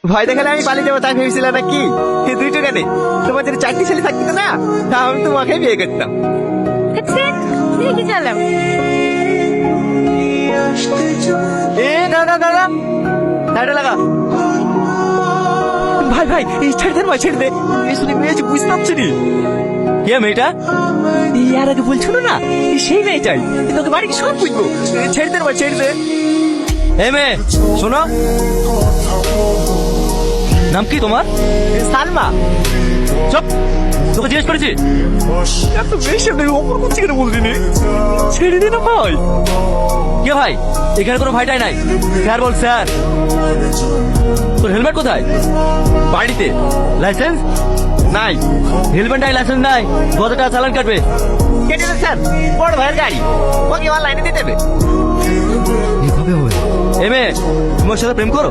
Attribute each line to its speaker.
Speaker 1: ভয় দেখালে আমি পালিয়ে যাবো তাই ভেবেছিলাম নাকি? এই দুইটো কেন? তোমার যদি চারটি ছেলে থাকতো না, তা আমি তোমাকে বিয়ে করতাম।
Speaker 2: আচ্ছা ঠিকই চালাম।
Speaker 1: এ না না না না, সাইডে লাগা। ভাই ভাই এই ছেড়ে দে ভাই, ছেড়ে দে। এই শুনে মেয়ে যে বুঝতে পারছি নি। কে মেয়েটা? ইয়ার আগে বলছিল না সেই মেয়েটাই, তোকে বাড়ি কি সব বুঝবো। ছেড়ে দে ভাই, ছেড়ে দে।
Speaker 3: এই মেয়ে শোনো, নাম কি তোমার?
Speaker 1: সালমা।
Speaker 3: চুপ, তোকে জিজ্ঞেস করেছি।
Speaker 1: এত বেশি আমি অপর করছি কেন বলছি নি? ছেড়ে দে না ভাই।
Speaker 3: কে ভাই? এখানে কোনো ভাইটাই নাই। স্যার বল স্যার। তোর হেলমেট কোথায়?
Speaker 1: বাড়িতে
Speaker 3: লাইসেন্স
Speaker 1: নাই।
Speaker 3: হেলমেট নাই, লাইসেন্স নাই, কত টাকা চালান কাটবে?
Speaker 1: কেটে দেন স্যার, বড় ভাইয়ের গাড়ি, ওকে অনলাইনে দিয়ে দেবে।
Speaker 3: এ মেয়ে, তুমি ওর সাথে প্রেম করো?